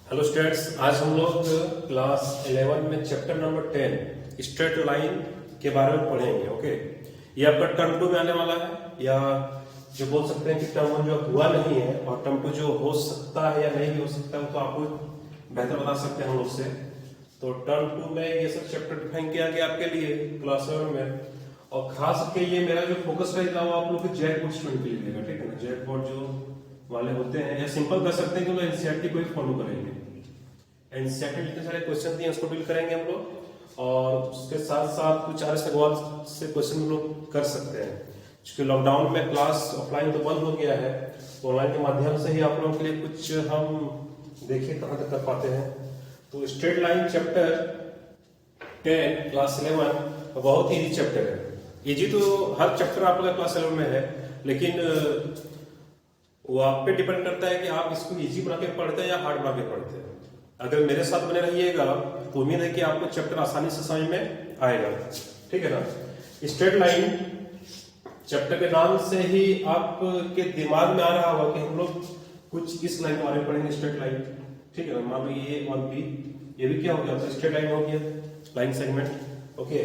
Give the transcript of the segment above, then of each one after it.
Hello students, आज हम लोग क्लास 11 में चैप्टर नंबर 10 स्ट्रेट लाइन के बारे में पढ़ेंगे। ओके, ये आपका टर्म 2 में आने वाला है, या जो बोल सकते हैं कि टर्म 1 जो हुआ नहीं है और टर्म 2 जो हो सकता है या नहीं भी हो सकता है वो तो आपको बेहतर बता सकते हैं हम लोग से। तो टर्म 2 में ये सब चैप्टर डिफाइन किया गया आपके लिए क्लास 11 में, और खास करके ये मेरा जो फोकस रहेगा वो आप लोग के जेट बोर्ड स्टूडेंट के लिए रहेगा। ठीक है ना, जेट बोर्ड जो वाले होते हैं, या सिंपल कर सकते हैं कि वो एनसीईआरटी को ही फॉलो करेंगे। एनसीईआरटी जितने सारे क्वेश्चन दिए उसको डील करेंगे हम लोग, और उसके साथ साथ कुछ आर सवाल से क्वेश्चन हम लोग कर सकते हैं। क्योंकि लॉकडाउन में क्लास ऑफलाइन तो बंद हो गया है, तो ऑनलाइन के माध्यम से ही आप लोगों के लिए कुछ हम देखिए कहाँ तक कर पाते हैं। तो स्ट्रेट लाइन चैप्टर 10 क्लास 11 बहुत ईजी चैप्टर है। ईजी तो हर चैप्टर आप लोग क्लास 11 में है, लेकिन वो आप पे डिपेंड करता है कि आप इसको इजी बना के पढ़ते हैं या हार्ड बना के पढ़ते हैं। अगर मेरे साथ बने रहिएगा तो उम्मीद है कि आपको चैप्टर आसानी से समझ में आएगा। ठीक है ना, स्ट्रेट लाइन चैप्टर के नाम से ही आपके दिमाग में आ रहा होगा कि हम लोग कुछ इस लाइन के बारे में पढ़ेंगे, स्ट्रेट लाइन। ठीक है ना, मान लो ये और बी, ये भी क्या हो गया, स्ट्रेट लाइन हो गया, line segment. Okay,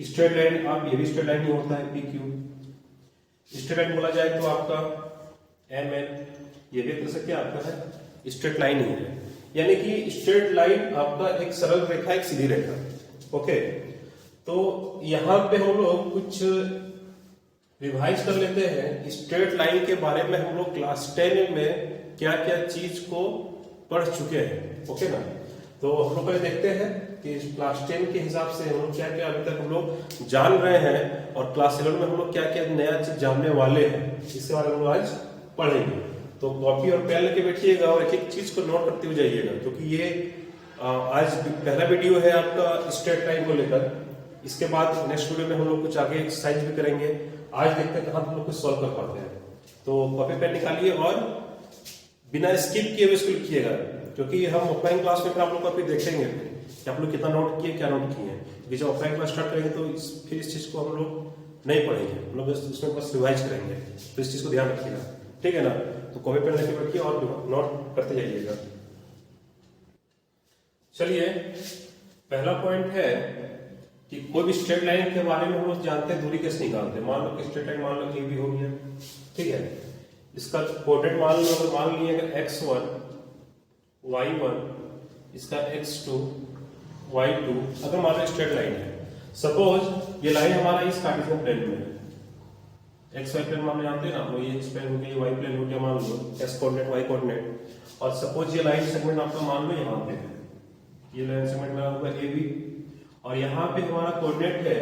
straight line आप ये भी स्ट्रेट लाइन ही होता है, पी क्यू। स्ट्रेट लाइन बोला जाए तो आपका एम एन, ये भी तरह से क्या आपका है, स्ट्रेट लाइन ही है। यानी कि स्ट्रेट लाइन आपका एक सरल रेखा, एक सीधी रेखा। ओके, तो यहां पे हम लोग कुछ रिवाइज कर लेते हैं स्ट्रेट लाइन के बारे में। हम लोग क्लास 10 में क्या क्या चीज को पढ़ चुके हैं। ओके ना, तो हम लोग पहले देखते हैं कि क्लास 10 के हिसाब से हम लोग क्या क्या अभी तक हम लोग जान रहे हैं, और क्लास 11 में हम लोग क्या क्या नया चीज जानने वाले हैं, इसके बारे में हम लोग आज पढ़ेंगे। तो कॉपी और पेन लेके बैठिएगा और एक एक चीज को नोट करते हुए जाइएगा, क्योंकि ये आज पहला वीडियो है आपका स्ट्रेट लाइन को लेकर। इसके बाद नेक्स्ट वीडियो में हम लोग कुछ आगे एक्सरसाइज भी करेंगे। आज देखते हैं कहाँ हम लोग कुछ सॉल्व कर पाते हैं। तो कॉपी पेन निकालिए और बिना स्किप किए हुए इसको लिखिएगा, क्योंकि हम ऑफलाइन क्लास में आप लोग को अभी देखेंगे कि आप लोग कितना नोट किए, क्या नोट किए हैं। क्योंकि जब ऑफलाइन क्लास स्टार्ट करेंगे तो फिर इस चीज को हम लोग नहीं पढ़ेंगे, हम लोग इसमें बस रिवाइज करेंगे। तो इस चीज को ध्यान रखिएगा, ठीक है ना। तो कॉपी पेन लेके बैठिए और नोट करते जाइएगा। चलिए, पहला पॉइंट है कि कोई भी स्ट्रेट लाइन के बारे में हम लोग जानते हैं दूरी कैसे निकालते हैं। मान लो कि स्ट्रेट लाइन मान लो कि भी हो गया, ठीक है। इसका कोऑर्डिनेट मान लो, अगर मान लिए x1 y1, इसका x2 y2, अगर मान लो स्ट्रेट लाइन है। सपोज ये लाइन हमारा इस कार्टेशियन प्लेन में है, एक्स वाई प्लेन मान जानते हैं ना, वो ये एक्स प्लेन हो गया, वाई प्लेन हो गया, मान लो एक्स कोऑर्डिनेट वाई कोऑर्डिनेट। और सपोज ये लाइन सेगमेंट आपका मान लो यहाँ पे है, ये लाइन सेगमेंट मेरा होगा ए बी, और यहाँ पे हमारा कोऑर्डिनेट है,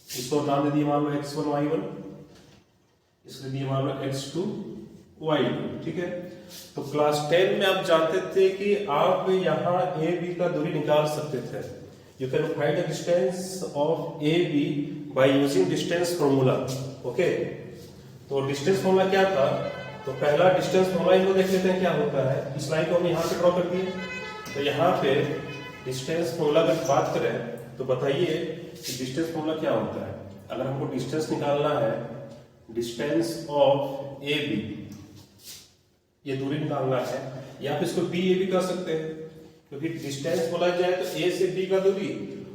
इसको नाम दे दिए मान लो x1 y1, इसको दिए मान लो x2 y2। ठीक है, तो क्लास 10 में आप जानते थे कि आप यहाँ ए बी का दूरी निकाल सकते थे। You can find the distance of A B by using distance formula. Okay, तो डिस्टेंस फॉर्मूला क्या था, तो पहला डिस्टेंस फॉर्मूला इनको देख लेते हैं क्या होता है। इस लाइन को हम यहाँ पे ड्रॉ कर दिए, तो यहाँ पे डिस्टेंस फॉर्मूला अगर बात करें तो बताइए कि डिस्टेंस फॉर्मूला क्या होता है। अगर हमको डिस्टेंस निकालना है, डिस्टेंस ऑफ ए बी, ये दूरी निकालना है, या फिर इसको बी ए बी कर सकते हैं, क्योंकि डिस्टेंस बोला जाए तो ए से बी का दूरी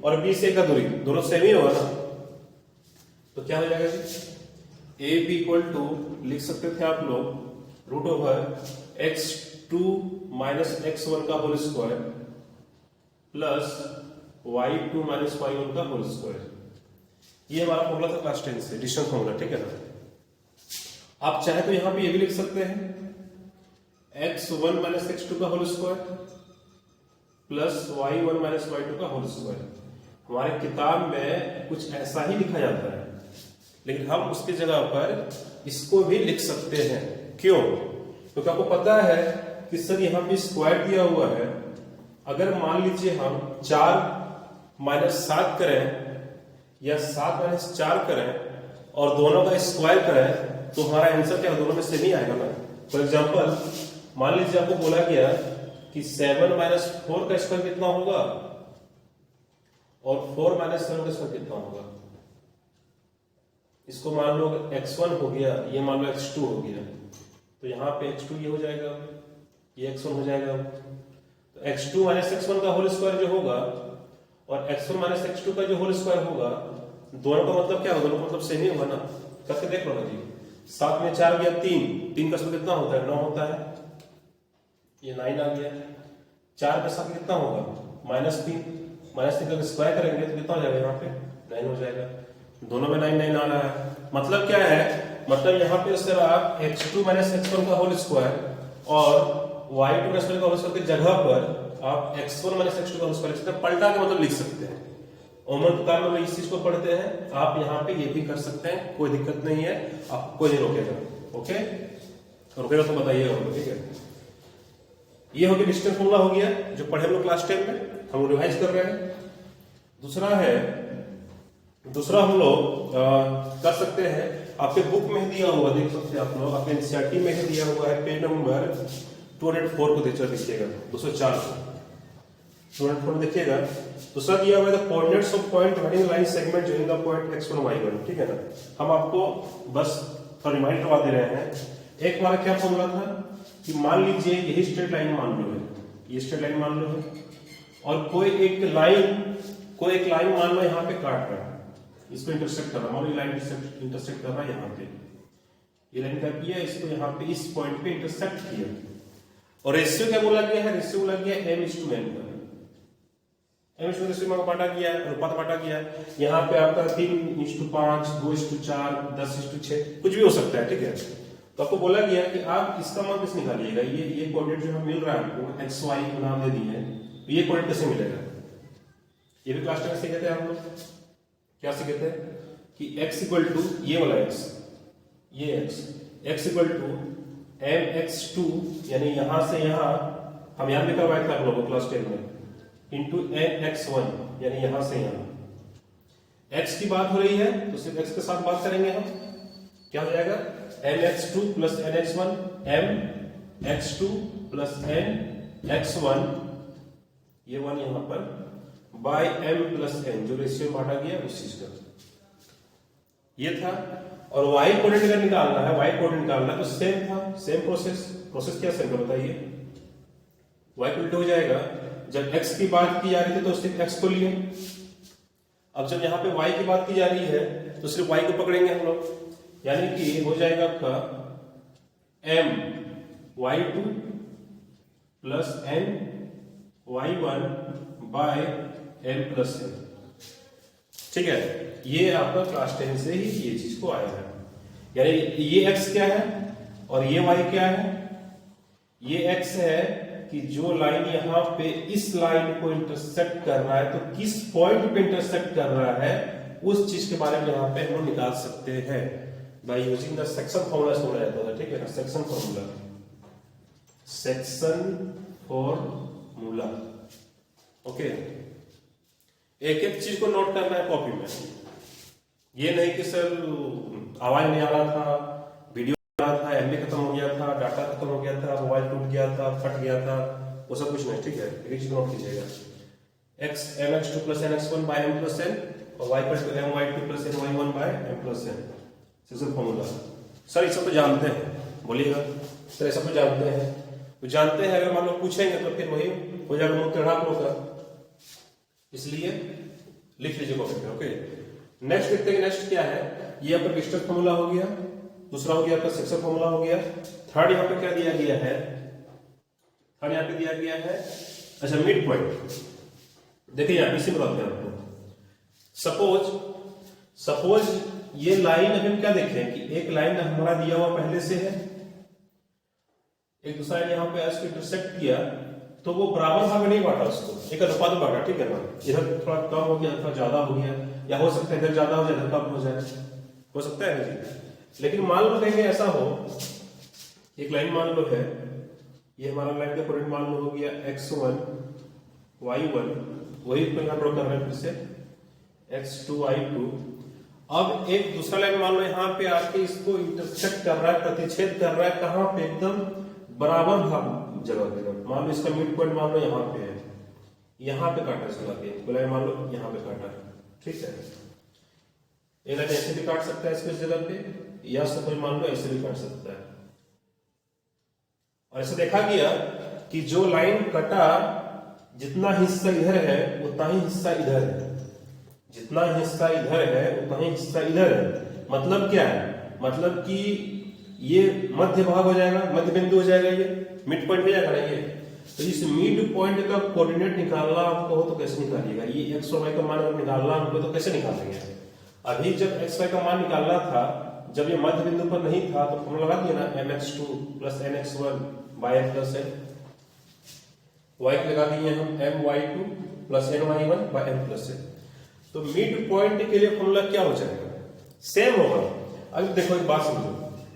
और बी से का दूरी दोनों सेम ही होगा ना। तो क्या हो जाएगा जी, ए बी इक्वल टू लिख सकते थे आप लोग root over x2 minus x1 का whole square plus y2 minus y1 का होल स्क्वायर। ये हमारा फॉर्मूला था क्लास 10 से, डिस्टेंस फॉर्मूला। ठीक है ना, आप चाहे तो यहां पे ये भी लिख सकते हैं x1 माइनस x2 का whole square plus y1 minus y2 का होल स्क्वायर। हमारे किताब में कुछ ऐसा ही लिखा जाता है, लेकिन हम उसकी जगह पर इसको भी लिख सकते हैं। क्यों? क्योंकि आपको पता है कि सर यहाँ पे स्क्वायर दिया हुआ है। अगर मान लीजिए हम 4 माइनस 7 करें या 7 माइनस 4 करें और दोनों का स्क्वायर करें, तो हमारा आंसर क्या, दोनों में सेम ही आएगा ना। फॉर एग्जाम्पल, मान लीजिए आपको बोला गया कि 7 माइनस 4 का स्क्वायर कितना होगा और 4 माइनस 7 का स्क्वायर कितना होगा। इसको मान लो x1 हो गया, ये मान लो x2 हो गया, तो यहाँ पे x2 ये हो जाएगा ये x1 हो जाएगा। तो x2 माइनस x1 का होल स्क्वायर जो होगा और x1 माइनस x2 का जो होल स्क्वायर होगा, दोनों का मतलब क्या होगा? दोनों का मतलब सेम ही होगा ना। करके देख लो ना जी। 7 में 4 गया 3, 3 का स्क्वायर कितना होता है? 9 होता है। ये 9 आ गया। 4 के साथ कितना होगा? -3। -3 का स्क्वायर करेंगे तो कितना हो जाएगा? यहाँ पे 9 हो जाएगा। दोनों में 9 9 आ रहा है। मतलब क्या है? मतलब यहाँ पे सर आप x2 माइनस x1 का होल स्क्वायर और y2 माइनस का होल स्क्वायर की जगह पर आप x1 माइनस x2 का होल स्क्वायर पलटा के मतलब लिख सकते हैं। ओमन प्रकार में इस चीज को पढ़ते हैं। आप यहाँ पे ये भी कर सकते हैं, कोई दिक्कत नहीं है, आपको कोई नहीं रोकेगा। ओके, रोकेगा तो बताइएगा हमको, ठीक है। ये हो गया डिस्टेंस फॉर्मूला हो गया जो पढ़े हम लोग क्लास 10 में, हम रिवाइज कर रहे हैं। दूसरा हम लोग कर सकते हैं, आपके बुक में दिया हुआ देख सकते हैं आप लोग, आपके एनसीईआरटी में ही दिया हुआ है, पेज नंबर 204 को देखिएगा, 204 को 204 देखिएगा। दूसरा दिया हुआ है the coordinates of point having line segment joining the point x1 y1, ठीक है ना। हम आपको बस थोड़ा रिमाइंड करवा दे रहे हैं। एक हमारा क्या फॉर्मूला था कि मान लीजिए यही स्ट्रेट लाइन मान लो है, ये स्ट्रेट लाइन मान लो है और कोई एक लाइन मान लो यहाँ पे काट रहा है, इसको इंटरसेक्ट कर रहा है, मान लो लाइन इंटरसेक्ट कर रहा है यहाँ पे, ये लाइन क्या किया, इसको यहाँ पे इस पॉइंट पे इंटरसेक्ट किया। और रेशियो क्या बोला गया है? रेशियो बोला गया m/n का, m/n का बांटा गया, अनुपात बांटा गया। यहाँ पे आपका 3:5, 2:4, 10:6 कुछ भी हो सकता है, ठीक है। तो आपको बोला गया कि आप इसका मान कैसे निकालिएगा, ये कोऑर्डिनेट जो हमें मिल रहा है आपको x y नाम दे दिए हैं, तो ये कोऑर्डिनेट कैसे मिलेगा? ये भी क्लास 10 में सीखे थे हम लोग। क्या सीखे थे कि x इक्वल टू ये वाला x, ये x इक्वल टू mx2 यानी यहां से यहां, हम यहां भी करवाए थे आप लोगों को क्लास 10 में, इंटू mx1 यानी यहां से यहां। x की बात हो रही है तो सिर्फ x के साथ बात करेंगे हम, क्या हो जाएगा? mx2 plus nx1, mx2 plus nx1, ये 1 यहां पर, बाय m प्लस n, जो रेशियो बांटा गया उस चीज का ये था। और y कोऑर्डिनेट अगर निकालना है, y कोऑर्डिनेट निकालना है तो सेम था, सेम प्रोसेस क्या सेम था बताइए? y को हो जाएगा, जब x की बात की जा रही थी तो सिर्फ x को लिए, अब जब यहाँ पे y की बात की जा रही है तो सिर्फ y को पकड़ेंगे हम लोग, यानी कि हो जाएगा आपका m y2 plus n y1 by m plus n, ठीक है। ये आपका क्लास 10 से ही ये चीज को आया है, यानी ये x क्या है और ये y क्या है? ये x है कि जो लाइन यहाँ पे इस लाइन को इंटरसेक्ट कर रहा है, तो किस पॉइंट पे इंटरसेक्ट कर रहा है उस चीज के बारे में यहाँ पे हम निकाल सकते हैं by using the section formula से बोला जाता है, ठीक है ना। Section formula, okay. एक एक चीज को नोट करना है कॉपी में, ये नहीं कि सर आवाज नहीं आ रहा था, वीडियो आ रहा था, एमबी खत्म हो गया था, डाटा खत्म हो गया था, मोबाइल टूट गया था, फट गया था, वो सब कुछ नहीं, ठीक है। एक चीज नोट कीजिएगा, mx2 plus nx1 by m plus n और y equal to my2 plus ny1 by m plus n, section formula. Sir ये सब तो जानते हैं, बोलिएगा सर ये सब तो जानते हैं, तो जानते हैं, अगर मान लो पूछेंगे तो फिर वही हो जाएगा मुंह टेढ़ा होगा, इसलिए लिख लीजिए कॉपी पे, ओके। नेक्स्ट देखते हैं, नेक्स्ट क्या है? ये आपका डिस्टेंस फॉर्मूला हो गया, दूसरा हो गया आपका सेक्शन फॉर्मूला हो गया, थर्ड यहाँ पे क्या दिया गया है? थर्ड यहाँ पे दिया गया है, अच्छा मिड पॉइंट। देखिए यहाँ इसी बताते हैं आपको। सपोज ये लाइन अभी हम क्या देखें कि एक लाइन हमारा दिया हुआ पहले से है, एक दूसरा यहाँ पे इसको इंटरसेक्ट किया, तो वो बराबर भाग में नहीं बांटा, उसको एक अनुपात में बांटा, ठीक है ना। इधर थोड़ा कम हो गया, थोड़ा ज्यादा हो गया, या हो सकता है इधर ज्यादा हो जाए इधर कम हो जाए, हो सकता है जी। लेकिन मान लो कहेंगे ऐसा हो, एक लाइन मान लो है, ये हमारा लाइन का कोऑर्डिनेट मान लो हो गया x1 y1, वही पे हम ड्रॉ कर रहे हैं फिर से x2 y2। अब एक दूसरा लाइन मान लो यहाँ पे आके इसको इंटरसेक्ट कर रहा है, प्रतिच्छेद कर रहा है, कहां पे? एकदम बराबर भाग जगह पे। मान लो इसका मिड पॉइंट मान लो यहाँ पे है, यहाँ पे काटा इसको लाके, लाइन मान लो यहाँ पे काटा, ठीक है। ये लाइन ऐसे भी काट सकता है इसको इस जगह पे, या सपोज मान लो ऐसे भी काट सकता है। और ऐसा देखा गया कि जो लाइन कटा जितना हिस्सा इधर है उतना ही हिस्सा इधर है, जितना हिस्सा इधर है उतना ही हिस्सा इधर है। मतलब क्या है, मतलब कि ये मध्य भाग हो जाएगा, मध्य बिंदु हो जाएगा, ये मिड पॉइंट हो जाएगा ना ये। तो इस मिड पॉइंट का कोऑर्डिनेट निकालना आपको हो तो कैसे निकालिएगा, ये एक्स और वाई का मान अगर निकालना हमको तो कैसे निकालेंगे। अभी जब एक्स वाई का मान निकालना था, जब ये मध्य बिंदु पर नहीं था तो फॉर्मूला लगा दिया ना, mx2 plus nx1 by n plus n। y लगा दिए हम my2 plus ny1 by n plus n। तो मिड पॉइंट के लिए फॉर्मूला क्या हो जाएगा, सेम होगा। अब देखो एक बात समझो,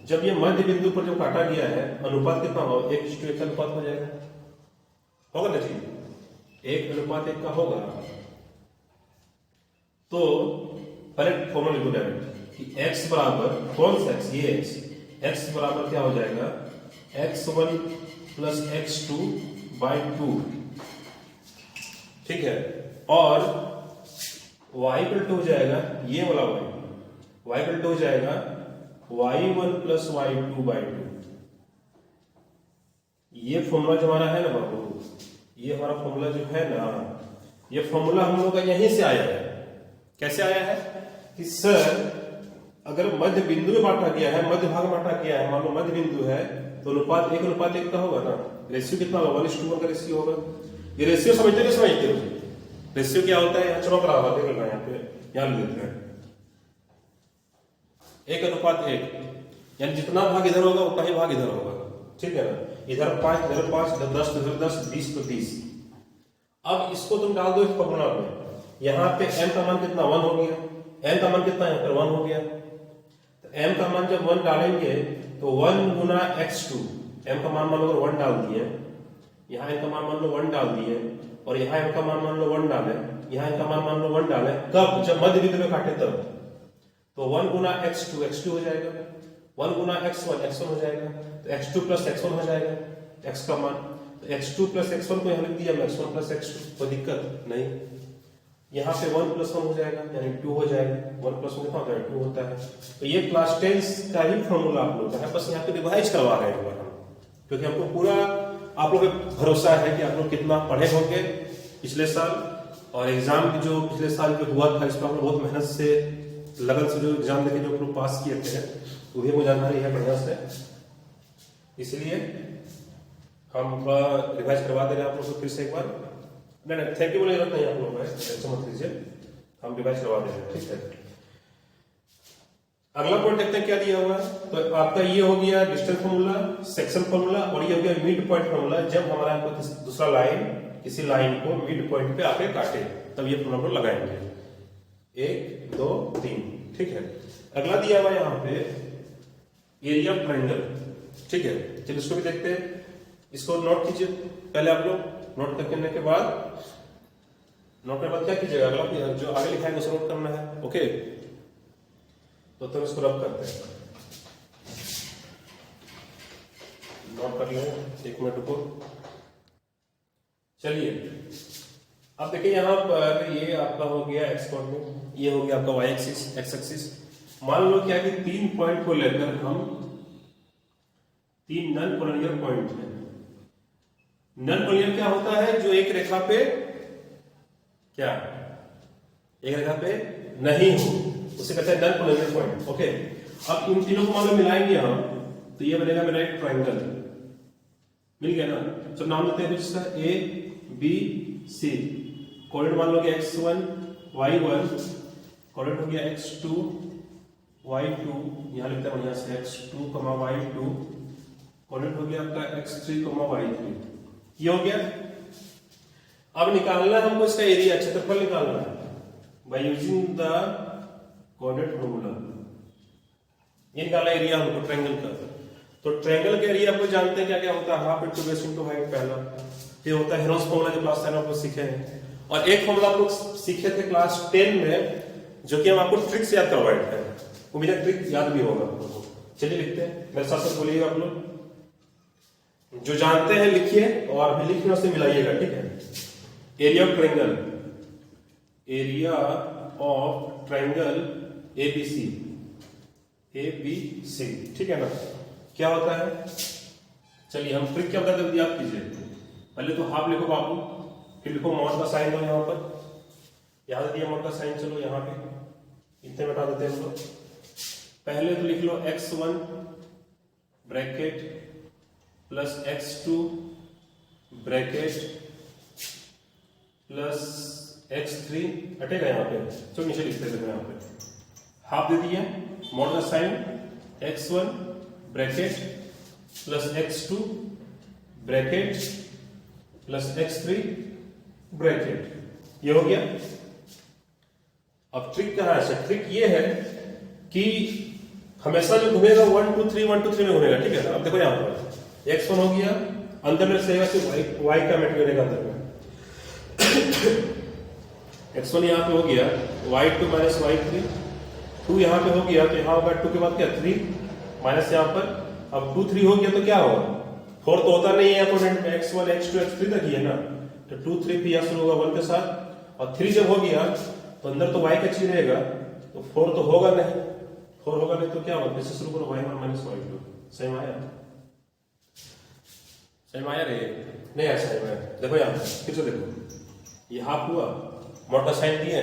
जब ये मध्य बिंदु पर जो काटा गया है अनुपात कितना होगा, 1:1 अनुपात हो जाएगा, होगा ना जी, 1:1 का होगा। तो पहले फॉर्मूला लिखो डायरेक्ट कि x बराबर कौन सा x, ये x बराबर क्या हो जाएगा, x1 प्लस x2 बाय 2, ठीक है। और y इक्वल टू हो जाएगा ये वाला y इक्वल टू हो जाएगा y1 प्लस y2 बाय 2। ये फॉर्मूला जो हमारा है ना बाबू, ये हमारा फॉर्मूला जो है ना, ये फॉर्मूला हम लोग का यहीं से आया है। कैसे आया है कि सर अगर मध्य बिंदु में बांटा गया है, मध्य भाग बांटा गया है, मान लो मध्य बिंदु है तो अनुपात 1:1 का होगा ना, रेशियो कितना होगा, 1:1 का रेशियो होगा। ये रेशियो समझते नहीं समझते हो, रेशियो क्या होता है, यहाँ चमक रहा होगा, देख लेना यहाँ पे, यहाँ लिख देते हैं 1:1, यानी जितना भाग इधर होगा उतना ही भाग इधर होगा, ठीक है ना। इधर 5, इधर 5, इधर 10, इधर 10, 20 तो 20। अब इसको तुम डाल दो इस फॉर्मूला में, यहाँ पे m का मान कितना 1 हो गया, m का मान कितना यहाँ पर 1 हो गया। तो m का मान जब 1 डालेंगे तो 1 गुना x2, m का मान मान लो 1 डाल दिए, यहाँ m का मान मान लो 1 डाल दिए, और यहाँ m का मान मान लो 1 डाले, यहाँ m का मान मान लो 1 डाले, कब, जब मध्य बिंदु में काटे तब। तो 1 गुना x2 x2 हो जाएगा, 1 गुना x1 x1 हो जाएगा, तो x2 प्लस x1 हो जाएगा x का मान। तो x2 प्लस x1 को यहाँ लिख दिया मैं, x1 प्लस x2, कोई दिक्कत नहीं। यहाँ पे 1 प्लस 1 हो जाएगा यानी 2 हो जाएगा, 1 प्लस 1 कितना होता है 2 होता है। तो ये क्लास 10 का ही फॉर्मूला आप लोग का है, बस यहाँ पे रिवाइज करवा रहे हैं हम, क्योंकि हमको पूरा आप लोग पे भरोसा है कि आप लोग कितना पढ़े होंगे पिछले साल, और एग्जाम भी जो पिछले साल जो हुआ था इस पर हम लोग बहुत मेहनत से लगन से जो एग्जाम देके जो लोग पास किए थे वो भी मुझे जानकारी है बढ़िया से, इसलिए हम रिवाइज करवा दे रहे हैं आप लोग को फिर से एक बार। नहीं थैंक यू बोले जरूरत नहीं आप लोग है, टेंशन मत लीजिए, हम रिवाइज करवा दे रहे हैं, ठीक है। अगला पॉइंट देखते हैं क्या दिया हुआ है। तो आपका ये हो गया डिस्टेंस फॉर्मूला, सेक्शन फॉर्मूला, और ये हो गया मिड पॉइंट फॉर्मूला। जब हमारा दूसरा लाइन किसी लाइन को मिड पॉइंट पे आके काटे तब ये फॉर्मूला लगाएंगे, 1 2 3, ठीक है। अगला दिया हुआ यहाँ पे एरिया ऑफ ट्रायंगल, ठीक है। चलिए इसको भी देखते हैं, इसको नोट कीजिए पहले आप लोग, नोट करने के बाद क्या कीजिएगा, अगला जो आगे लिखा है उसे नोट करना है, ओके। तो तुम इसको रब करते हैं, नोट कर लें, 1 मिनट रुको। चलिए अब देखिए यहाँ पर ये आपका हो गया एक्स कोऑर्डिनेट, ये हो गया आपका वाई एक्सिस, एक्स एक्सिस। मान लो क्या कि 3 पॉइंट को लेकर हम 3 नॉन कोलिनियर पॉइंट है। नॉन कोलिनियर क्या होता है, जो एक रेखा पे क्या, एक रेखा पे नहीं हो, उसे कहते हैं नॉन कोलिनियर पॉइंट, ओके। अब इन तीनों को मान लो मिलाएंगे हम, तो ये बनेगा मेरा एक ट्रायंगल, मिल गया ना। तो नाम लेते हैं जिसका ए बी सी, कोऑर्डिनेट मान लो कि x1 y1, कोऑर्डिनेट हो गया x2 y2, यहां लिखते हैं बढ़िया से x2, y2, कोऑर्डिनेट हो गया आपका x3, y3, ये हो गया। अब निकालना है हमको इसका एरिया, क्षेत्रफल निकालना है by using the coordinate formula. ये निकालना एरिया हमको ट्रायंगल का। तो ट्रायंगल के एरिया को जानते हैं क्या क्या होता है, half into base into height, पहला ये होता है हेरोस फॉर्मूला, जो क्लास 10 में आप लोग सीखे हैं। और एक फॉर्मूला आप लोग सीखे थे क्लास 10 में, जो कि हम आपको ट्रिक से याद करवाए थे, उम्मीद है ट्रिक याद भी होगा आप लोगों को। चलिए लिखते हैं, मेरे साथ साथ बोलिएगा आप लोग, जो जानते हैं लिखिए और अभी लिखने से मिलाइएगा, ठीक है। Area of triangle, area of triangle ABC, ABC, ठीक है ना। क्या होता है, चलिए हम ट्रिक क्या बता दें, याद कीजिए। पहले तो हाफ लिखो बाबू, फिर लिखो मॉड का साइन दो यहाँ पर, याद दिया मॉड का साइन। चलो यहाँ पे इतने बता देते हैं हम लोग। पहले तो लिख लो x1 bracket plus x2 bracket plus x3 हटेगा यहाँ पे। चलो नीचे लिखते हैं यहाँ पे हाफ दे दिया, मॉड का sine x1 bracket plus x2 bracket plus x3 bracket, ये हो गया। अब ट्रिक कहाँ है? ट्रिक ये है कि हमेशा जो घूमेगा 1 2 3 1 2 3 में घूमेगा, ठीक है। अब देखो यहाँ पर x1 हो गया, अंदर में रहेगा सिर्फ y का मेटेरियल अंदर में। x1 यहाँ पे हो गया y2 माइनस y3, 2 यहाँ पे हो गया तो यहाँ होगा 2 के बाद क्या 3 माइनस यहाँ पर। अब 2 3 हो गया तो क्या होगा, 4 तो होता नहीं है अपोनेंट में, x1 x2 x3 तक ही है ना, तो 2 3 फिर यहाँ शुरू होगा 1 के साथ, और 3 जब हो गया तो अंदर तो y का चीज रहेगा, तो 4 तो होगा नहीं, 4 होगा नहीं तो क्या होगा, फिर से शुरू करो y1 माइनस y2। सही आया? सही आया रे? नहीं आया सही आया। देखो यहाँ फिर से देखो, ये हाफ हुआ, मॉड का साइन दिए,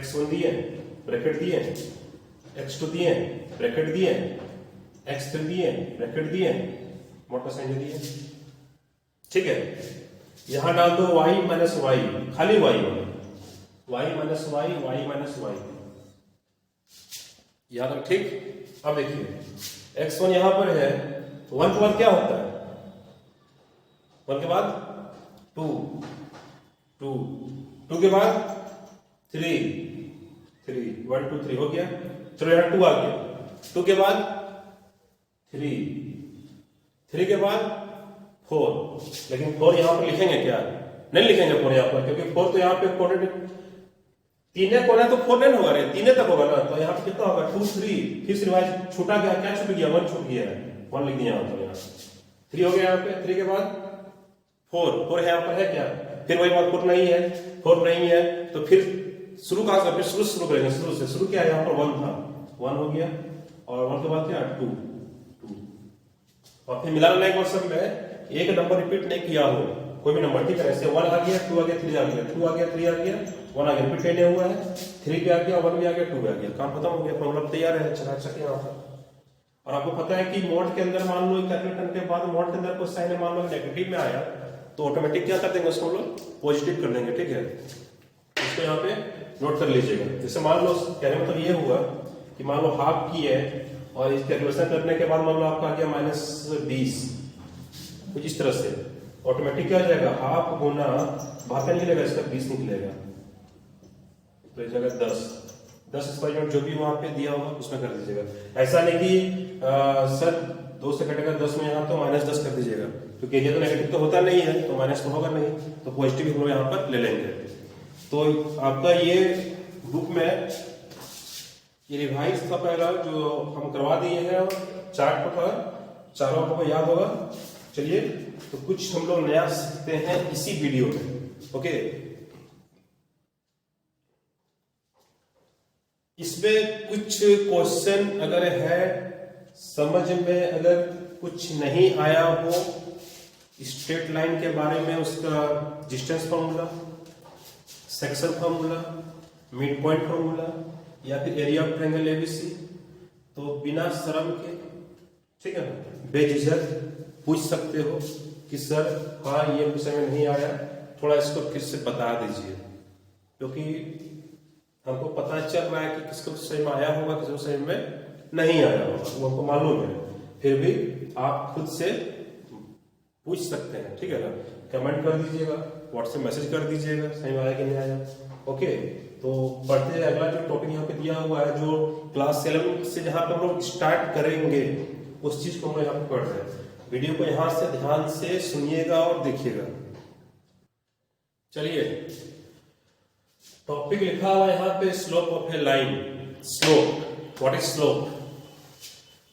x1 दिए ब्रैकेट दिए, x2 दिए ब्रैकेट दिए, x3 दिए ब्रैकेट दिए, मॉड का साइन दिए, ठीक है। यहां डाल दो y माइनस वाई, खाली y minus y minus y, याद रख, ठीक। अब देखिए x1 यहां पर है, 1 के बाद क्या होता है, 1 के बाद 2 2 2 के बाद 3 3 1 2 3 हो गया। चलो यहाँ 2 आ गया, 2 के बाद 3 3 के बाद 4, लेकिन 4 यहाँ पर लिखेंगे क्या, नहीं लिखेंगे 4 यहाँ पर, क्योंकि 4 तो यहाँ पे कोने तीन कोना तो 4 नहीं होगा रे, 3 तक होगा ना, तो यहाँ पे कितना होगा 2 3, फिर रिवाइज छूटा गया, क्या छूट गया 1 छूट गया है, 1 लिख दिया यहाँ पर, यहाँ 3 हो गया यहाँ पे, 3 के बाद 4 यहाँ पर है क्या, फिर वही बात 4 नहीं है, 4 नहीं है तो फिर शुरू कहां से, फिर शुरू करेंगे, शुरू से शुरू किया, यहाँ पर 1 था, 1 हो गया, और 1 के बाद क्या 2 2, और फिर मिलाना नहीं मतलब में एक नंबर रिपीट नहीं किया हो, कोई भी नंबर, ठीक है। ऐसे 1 आ गया, 2 आ गया, 3 आ गया, 2 आ गया, 3 आ गया, 1 आ गया, रिपीट करने हुआ है, 3 भी आ गया, 1 भी आ गया, 2 भी आ गया, काम खत्म हो गया, फॉर्मूला तैयार है, चकाचक यहाँ पर। और आपको पता है कि मॉड के अंदर मान लो कैलकुलेटर के बाद मॉड के अंदर कोई साइन मान लो नेगेटिव में आया तो ऑटोमेटिक क्या कर देंगे, उसको हम लोग पॉजिटिव कर देंगे, ठीक है। इसको यहाँ पे नोट कर लीजिएगा। जैसे मान लो कहने में मतलब ये हुआ कि मान लो हाफ की है और इस कैलकुलेशन करने के बाद मान लो आपका आ गया -20, कुछ इस तरह से ऑटोमेटिक क्या हो जाएगा, हाफ गुना बाहर निकलेगा, इसका 20 निकलेगा, तो इस जगह 10 स्क्वायर यूनिट जो भी वहां पे दिया होगा उसमें कर दीजिएगा। ऐसा नहीं कि सर 2 से कटेगा 10 में यहाँ तो -10 कर दीजिएगा, क्योंकि ये तो नेगेटिव तो होता नहीं है, तो माइनस तो होगा नहीं, तो पॉजिटिव हम लोग यहाँ पर ले लेंगे। तो आपका ये बुक में ये रिवाइज था पहला जो हम करवा दिए हैं, चार्ट पर चारों आपको याद होगा। चलिए तो कुछ हम लोग नया सीखते हैं इसी वीडियो में, ओके। इसमें कुछ क्वेश्चन अगर है समझ में, अगर कुछ नहीं आया हो स्ट्रेट लाइन के बारे में, उसका distance formula, section formula, mid point formula, या फिर एरिया ऑफ ट्रायंगल एबीसी, तो बिना शर्म के, ठीक है ना, बेझिझक पूछ सकते हो कि सर हाँ ये विषय में नहीं आया, थोड़ा इसको फिर से बता दीजिए, क्योंकि हमको पता चल रहा है कि किसको सही में आया होगा, किसको सही में नहीं आया होगा, वो हमको मालूम है, फिर भी आप खुद से पूछ सकते हैं, ठीक है ना। कमेंट कर दीजिएगा, व्हाट्सएप मैसेज कर दीजिएगा सही में आया कि नहीं आया, ओके। तो पढ़ते हैं, अगला जो टॉपिक यहाँ पे दिया हुआ है जो क्लास 7 से जहाँ पे हम लोग स्टार्ट करेंगे उस चीज को हम लोग यहाँ पे पढ़ रहे हैं। वीडियो को यहाँ से ध्यान से सुनिएगा और देखिएगा। चलिए टॉपिक लिखा हुआ यहाँ पे slope of a line, slope, what is slope.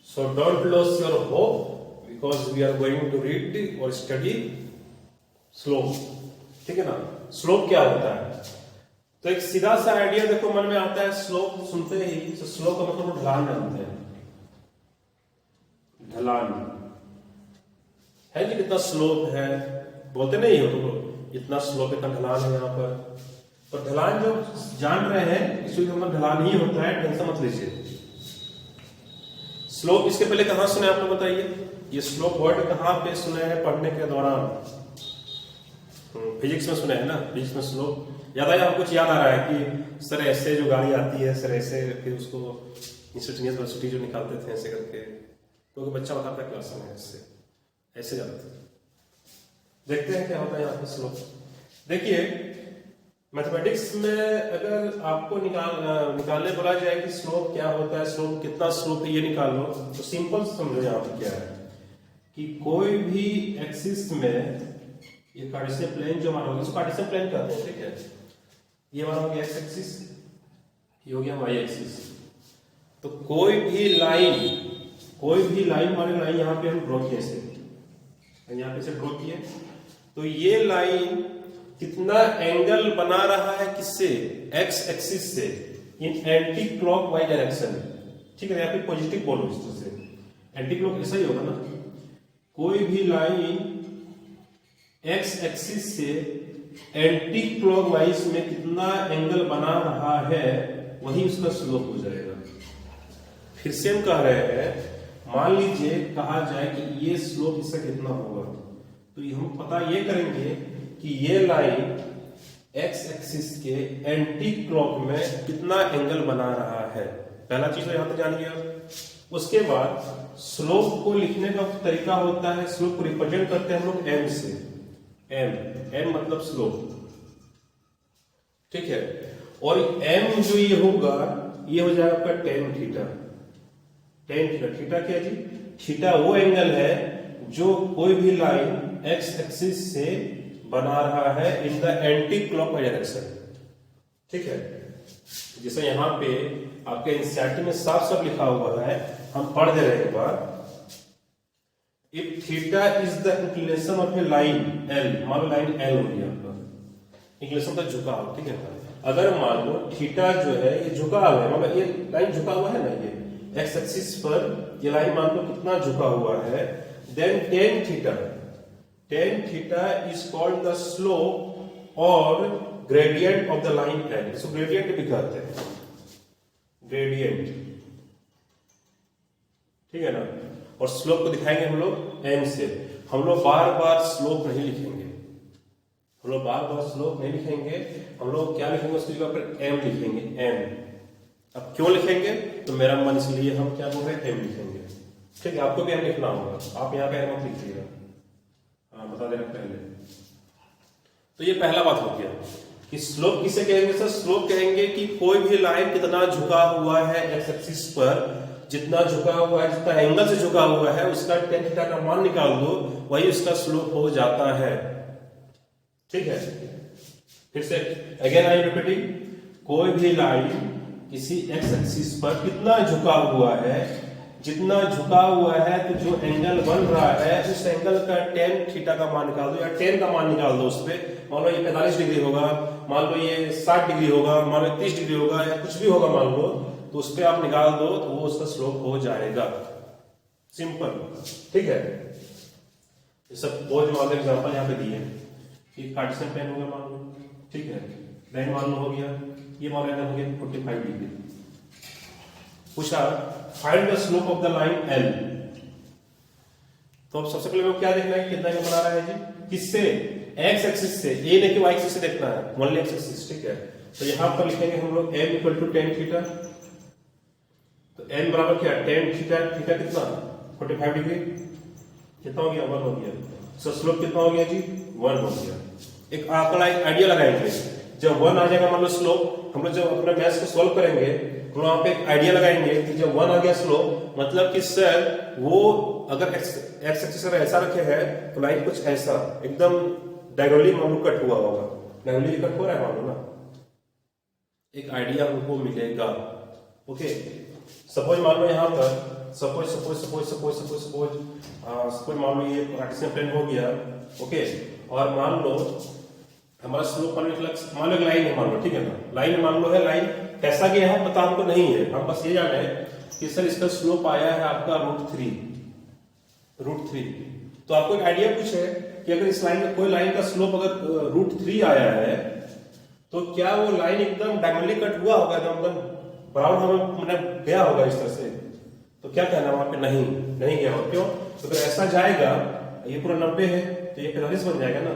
So don't lose your hope because we are going to read और स्टडी स्लोप, ठीक है ना। स्लोप क्या होता है, तो एक सीधा सा आइडिया देखो मन में आता है, स्लोप सुनते ही तो स्लोप का मतलब ढलान जानते हैं, ढलान है जी कितना स्लोप है, बोलते नहीं हो तो इतना स्लोप इतना ढलान है यहाँ पर ढलान जो जान रहे हैं इसलिए मतलब ढलान ही होता है, टेंशन मत लीजिए। स्लोप इसके पहले कहाँ सुने आपने बताइए, ये स्लोप वर्ड कहाँ पे सुने हैं पढ़ने के दौरान? फिजिक्स में सुने हैं ना, फिजिक्स में स्लोप याद आया आपको? कुछ याद आ रहा है कि सर ऐसे जो गाड़ी आती है सर ऐसे, फिर उसको इंस्टेंटेनियस वेलोसिटी जो निकालते थे ऐसे करके, क्योंकि बच्चा बताता है क्लास में ऐसे ऐसे जाते थे। देखते हैं क्या होता है यहाँ पे स्लोप। देखिए मैथमेटिक्स में अगर आपको निकालने बोला जाए कि स्लोप क्या होता है, स्लोप कितना स्लोप है ये निकालो, तो सिंपल समझो यहाँ पे क्या है कि कोई भी एक्सिस में ये कार्टेशियन प्लेन जो हमारा होगा इसको कार्टेशियन प्लेन कहते हैं, ठीक है। ये हमारा हो गया एक्स एक्सिस, ये हो गया वाई एक्सिस। तो कोई भी लाइन हमारे लाइन यहाँ पे हम ड्रॉ किए से, यहाँ पे से ड्रॉ किए, तो ये लाइन कितना एंगल बना रहा है किससे, एक्स एक्सिस से, इन एंटी क्लॉकवाइज डायरेक्शन, ठीक है। यहाँ पे पॉजिटिव बोलो इस तरह से, एंटी क्लॉक ऐसा ही होगा ना। कोई भी लाइन एक्स एक्सिस से एंटी क्लॉकवाइज में कितना एंगल बना रहा है वही उसका स्लोप हो जाएगा। फिर से हम कह रहे हैं, मान लीजिए कहा जाए कि ये स्लोप इसका कितना होगा, तो हम पता ये करेंगे कि ये लाइन एक्स एक्सिस के एंटी क्लॉक में कितना एंगल बना रहा है। पहला चीज तो यहां तक जान गया। उसके बाद स्लोप को लिखने का तरीका होता है, स्लोप को रिप्रेजेंट करते हैं हम लोग एम से, एम मतलब स्लोप, ठीक है। और एम जो ये होगा ये हो जाएगा आपका tan theta. Tan theta, theta क्या जी? थीटा वो एंगल है जो कोई भी लाइन एक्स एक्सिस से बना रहा है in the anti clockwise direction, ठीक है। जैसे यहां पे आपके एनसीईआरटी में साफ साफ लिखा हुआ है, हम पढ़ दे रहे हैं एक बार। If theta is the inclination of a line L, मान लो लाइन एल हो गया आपका, इंक्लिनेशन का झुकाव, ठीक है। अगर मान लो थीटा जो है ये झुका हुआ है, मतलब ये लाइन झुका हुआ है ना, ये एक्स एक्सिस पर ये लाइन मान लो कितना झुका हुआ है, then tan theta is called the slope और gradient of the line L. इसको ग्रेडियंट भी कहते हैं, ग्रेडियंट, ठीक है ना। और स्लोप को दिखाएंगे हम लोग एम से। हम लोग बार बार स्लोप नहीं लिखेंगे, हम लोग बार बार स्लोप नहीं लिखेंगे, हम लोग क्या लिखेंगे उसकी जगह पर एम लिखेंगे, एम। अब क्यों लिखेंगे तो मेरा मन, इसलिए हम क्या बोल रहे हैं एम लिखेंगे, ठीक है। आपको भी एम लिखना होगा, आप यहाँ पे एम मत लिखिएगा, हाँ बता देना पहले। तो ये पहला बात हो गया कि स्लोप किसे कहेंगे सर? स्लोप कहेंगे कि कोई भी लाइन कितना झुका हुआ है एक्स एक्सिस पर, जितना झुका हुआ है, जितना एंगल से झुका हुआ है उसका टेन थीटा का मान निकाल दो, वही उसका स्लोप हो जाता है, ठीक है। फिर से अगेन आई एम रिपीटिंग, कोई भी लाइन किसी एक्स एक्सिस पर कितना झुका हुआ है, जितना झुका हुआ है तो जो एंगल बन रहा है उस एंगल का टेन थीटा का मान निकाल दो, या टेन का मान निकाल दो उस पर। मान लो ये 45 डिग्री होगा, मान लो ये 60 डिग्री होगा, मान लो 30 डिग्री होगा, या कुछ भी होगा मान लो, तो उस पर आप निकाल दो तो वो उसका स्लोप हो जाएगा, सिंपल, ठीक है। ये सब बहुत मान लो एग्जाम्पल यहाँ पे दिए कि कार्टेशियन प्लेन हो गया मान लो, ठीक है। लाइन मान लो हो गया, ये मान लो हो गया 45 डिग्री। पूछा find the slope of the line L, तो अब सबसे पहले क्या देखना है कितना एंगल बना रहा है जी, किससे? एक्स एक्सिस से, ये नहीं कि वाई एक्सिस से देखना है, ओनली एक्स एक्सिस, ठीक है। तो यहां पर लिखेंगे हम लोग m equal to tan theta, तो m बराबर क्या, टेन थीटा, थीटा कितना 45 डिग्री, कितना हो गया 1 हो गया। सो स्लोप कितना हो गया जी 1 हो गया। एक आंकड़ा, एक आइडिया लगाएंगे, जब 1 आ जाएगा मान लो स्लोप, हम लोग जब अपने मैथ्स को सॉल्व करेंगे तो वहां पे एक आइडिया लगाएंगे कि जब 1 आ गया स्लोप, मतलब कि सर वो अगर एक्स एक्सिस पर ऐसा रखे हैं तो लाइन कुछ ऐसा एकदम डायगोनली मान लो कट हुआ होगा, डायगोनली कट हो रहा है मान लो ना, एक आइडिया हमको मिलेगा, ओके। सपोज मान लो यहाँ पर सपोज मान लो ये कार्टेशियन प्लेन हो गया, ओके। और मान लो हमारा स्लोप मान लो लाइन है मान लो, ठीक है ना, लाइन मान लो है, लाइन कैसा गया है पता हमको नहीं है, हम बस ये जाने कि सर इसका स्लोप आया है आपका √3, तो आपको एक आइडिया कुछ है कि अगर इस लाइन में कोई लाइन का स्लोप अगर √3 आया है तो क्या वो लाइन एकदम डायगोनली कट हुआ होगा, एकदम ब्राउन हमें गया होगा इस तरह से? तो क्या कहना वहां पे नहीं गया होगा। क्यों? तो अगर ऐसा जाएगा, ये पूरा 90 है तो ये 45 बन जाएगा ना।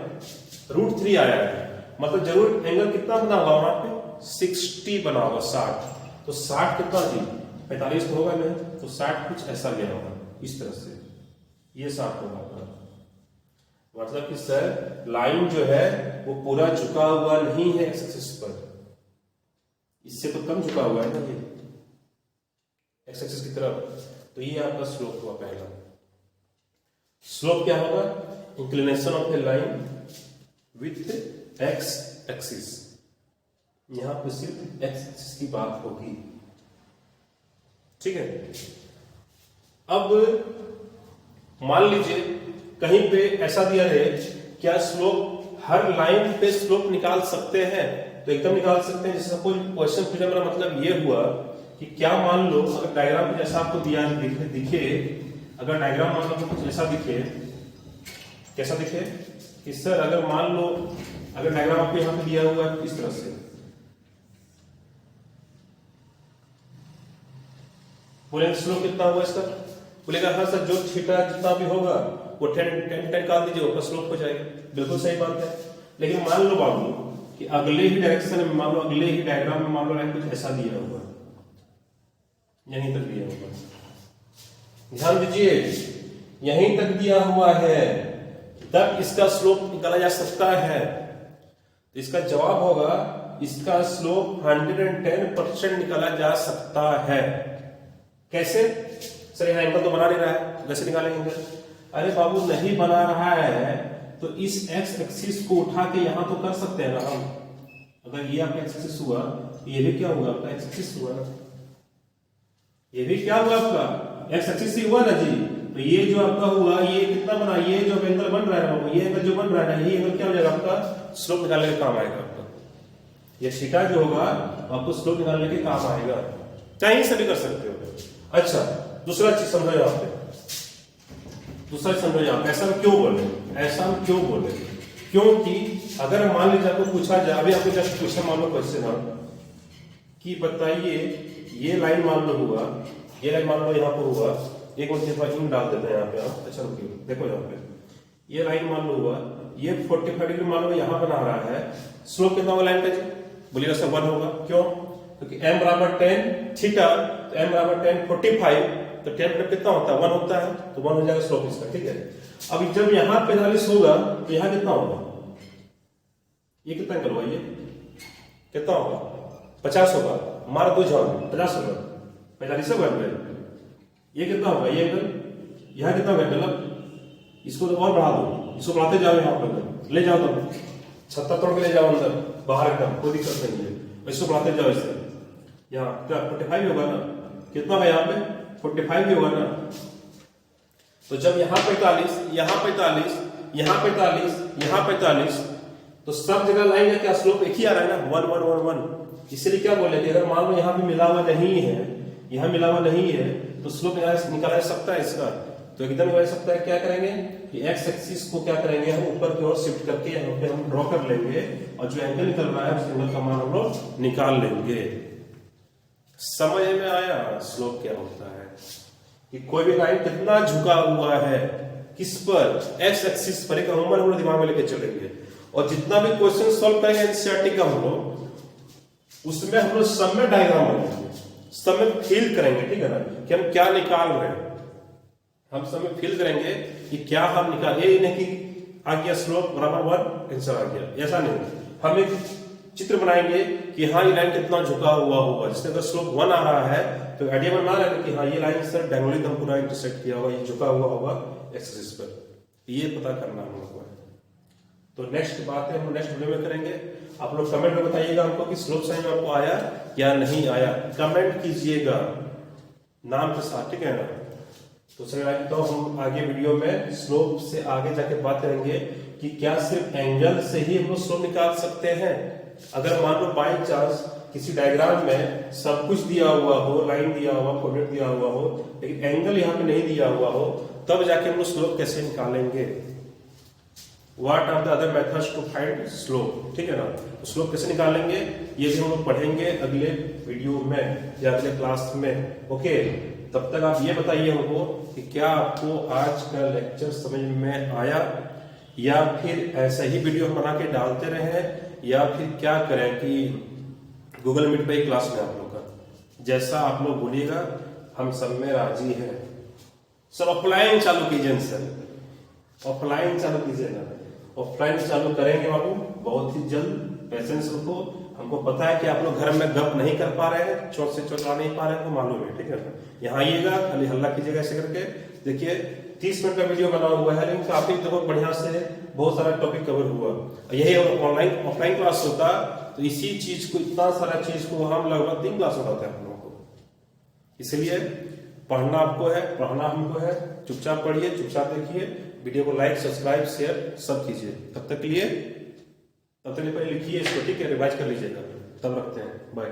√3 आया है मतलब जरूर एंगल कितना बना होगा वहां पे? 60 बना होगा, 60। तो 60 कितना जी? 45 तो होगा नहीं, तो 60 कुछ ऐसा गया होगा इस तरह से, ये 60 होगा। मतलब कि सर लाइन जो है वो पूरा झुका हुआ नहीं है एक्स एक्सिस पर, इससे तो कम झुका हुआ है ना ये एक्स एक्सिस की तरफ। तो ये आपका स्लोप हुआ पहला। स्लोप क्या होगा? Inclination of a line with x axis. यहां पर सिर्फ एक्स एक्सिस की बात होगी, ठीक है। अब मान लीजिए कहीं पे ऐसा दिया रहे, क्या स्लोप हर लाइन पे स्लोप निकाल सकते हैं? तो एकदम निकाल सकते हैं। जैसे कोई क्वेश्चन पूछने का मतलब ये हुआ कि क्या मान लो अगर डायग्राम जैसा आपको दिया दिखे, अगर डायग्राम मान लो कुछ ऐसा दिखे, कैसा दिखे कि सर अगर मान लो अगर डायग्राम आपको यहां पे दिया हुआ है इस तरह से, बोलेंगे स्लोप कितना हुआ इसका? बोलेगा हाँ सर जो थीटा जितना भी होगा वो 10 निकाल दीजिए, ऊपर स्लोप हो जाएगा। बिल्कुल सही बात है। लेकिन मान लो बाबू कि अगले ही डायरेक्शन में, मान लो अगले ही डायग्राम में मान लो लाइन कुछ ऐसा दिया हुआ, यहीं तक दिया हुआ, ध्यान दीजिए यहीं तक दिया हुआ है, तब इसका स्लोप निकाला जा सकता है। तो इसका जवाब होगा इसका स्लोप 110% निकाला जा सकता है। कैसे? सर यहां एंगल तो बना नहीं रहा है, कैसे निकालेंगे? अरे बाबू नहीं बना रहा है तो इस एक्स एक्सिस को उठा के यहां तो कर सकते हैं ना हम। अगर ये आपका एक्स एक्सिस हुआ तो ये भी क्या हुआ? आपका एक्स एक्सिस हुआ ना। ये भी क्या हुआ? आपका एक्स एक्सिस ही हुआ ना जी। तो ये जो आपका हुआ ये कितना बना? ये जो एंगल बन रहा है बाबू, ये एंगल जो बन रहा है ना, ये एंगल क्या हो जाएगा? आपका स्लोप निकालने के काम आएगा। आपका ये थीटा जो होगा आपको स्लोप निकालने के काम आएगा। कहीं से भी कर सकते हो। अच्छा दूसरा चीज समझो यहां पे, दूसरा समझो यहां पे ऐसा क्यों बोले, ऐसा हम क्यों बोले? क्योंकि अगर मान लीजिए आपको पूछा जाए, अभी आपको जस्ट पूछा मान लो क्वेश्चन कि बताइए ये लाइन मान लो हुआ, ये लाइन मान लो यहाँ पर हुआ, एक और इन डाल देते हैं यहाँ पे हम। अच्छा रुकिए, देखो यहाँ पे ये लाइन मान लो हुआ, ये 45 डिग्री मान लो यहाँ बना रहा है। स्लोप कितना होगा लाइन का जी? बोलिएगा सर 1 होगा। क्यों? क्योंकि m बराबर 10 थीटा, तो m बराबर 10 45, तो 10 मतलब कितना होता है? 1 होता है, तो 1 हो जाएगा स्लोप इसका, ठीक है। अब जब यहाँ 45 होगा तो यहाँ कितना होगा? ये कितना एंगल होगा? ये कितना होगा? 50 होगा। हमारा 2 जवाब 50 होगा, 45 होगा। ये कितना होगा? ये एंगल यहाँ कितना होगा एंगल? इसको तो और बढ़ा दो, इसको बढ़ाते जाओ, यहाँ पर ले जाओ, तो छत्ता तोड़ के ले जाओ अंदर बाहर एकदम, कोई दिक्कत नहीं है। इसको बढ़ाते जाओ, इससे यहाँ क्या 45 होगा ना? कितना होगा यहाँ पे? 45 भी होगा ना। तो जब यहाँ 45, यहाँ 45, यहाँ 45, यहाँ 45, तो सब जगह लाइन का क्या स्लोप एक ही आ रहा है ना, 1 1 1 1। इसलिए क्या बोले कि अगर मान लो यहाँ पे मिला हुआ नहीं है, यहाँ मिला हुआ नहीं है, तो स्लोप निकाला जा सकता है इसका। तो एकदम निकाल सकता है। क्या करेंगे कि एक्स एक्सिस को क्या करेंगे हम ऊपर की ओर शिफ्ट करके यहाँ पे हम ड्रॉ कर लेंगे, और जो एंगल निकल रहा है उस एंगल का मान हम लोग निकाल लेंगे। समझ में आया स्लोप क्या होता है? कि कोई भी लाइन कितना झुका हुआ है, किस पर? एक्स एक्सिस पर। एक अमूमन हम लोग दिमाग में लेके चलेंगे, और जितना भी क्वेश्चन सॉल्व करेंगे एनसीईआरटी का हम लोग, उसमें हम लोग सब में डायग्राम बनाएंगे, सब में फील करेंगे, ठीक है ना, कि हम क्या निकाल रहे हैं। हम सब में फील करेंगे कि क्या हम निकाल, ये नहीं कि आ गया स्लोप बराबर 1 आंसर आ गया, ऐसा नहीं। हम एक चित्र बनाएंगे कि हाँ ये लाइन कितना झुका हुआ होगा। जिससे अगर स्लोप 1 आ रहा है तो आइडिया बना रहे हैं कि हाँ ये लाइन सर डायगोनली एकदम पूरा इंटरसेक्ट किया होगा, ये झुका हुआ होगा एक्स एक्सिस पर। ये पता करना हम लोग को है। तो नेक्स्ट बात है हम नेक्स्ट वीडियो में करेंगे। आप लोग कमेंट में बताइएगा हमको कि स्लोप समझ में आपको आया या नहीं आया, कमेंट कीजिएगा नाम के साथ, ठीक है ना। तो चलिए तो हम आगे वीडियो में स्लोप से आगे जाके बात करेंगे कि क्या सिर्फ एंगल से ही हम लोग स्लोप निकाल सकते हैं। अगर मान लो बाई चांस किसी डायग्राम में सब कुछ दिया हुआ हो, लाइन दिया हुआ, कोऑर्डिनेट दिया हुआ हो, लेकिन एंगल यहाँ पे नहीं दिया हुआ हो, तब जाके हम लोग स्लोप कैसे निकालेंगे। What are the other methods to find slope, ठीक है ना। तो स्लोप कैसे निकालेंगे ये भी हम लोग पढ़ेंगे अगले वीडियो में या अगले क्लास में, ओके। तब तक आप ये बताइए हमको कि क्या आपको आज का लेक्चर समझ में आया, या फिर ऐसा ही वीडियो हम बना के डालते रहे, या फिर क्या करें कि गूगल मीट पे ही क्लास में आप लोग का, जैसा आप लोग बोलिएगा हम सब में राजी है। सर ऑफलाइन चालू कीजिए, सर ऑफलाइन चालू कीजिए ना, ऑफलाइन चालू करेंगे बाबू बहुत ही जल्द, पेशेंस रखो। हमको पता है कि आप लोग घर में गप नहीं कर पा रहे हैं, चौथ से चौथ नहीं पा रहे हैं, तो मालूम है, ठीक है ना। यहाँ आइएगा, खाली हल्ला कीजिएगा ऐसे करके। देखिए 30 मिनट का वीडियो बना हुआ है, लेकिन काफी बहुत बढ़िया से बहुत सारा टॉपिक कवर हुआ। यही ऑनलाइन ऑफलाइन क्लास होता तो इसी चीज को, इतना सारा चीज को हम लगभग 3 क्लास उठाते हैं हम लोगों को। इसलिए पढ़ना आपको है, पढ़ना हमको है। चुपचाप पढ़िए, चुपचाप देखिए, वीडियो को लाइक सब्सक्राइब शेयर सब कीजिए। तब तक के लिए पहले लिखिए इसको, ठीक है, रिवाइज कर लीजिएगा। तब रखते हैं, बाय।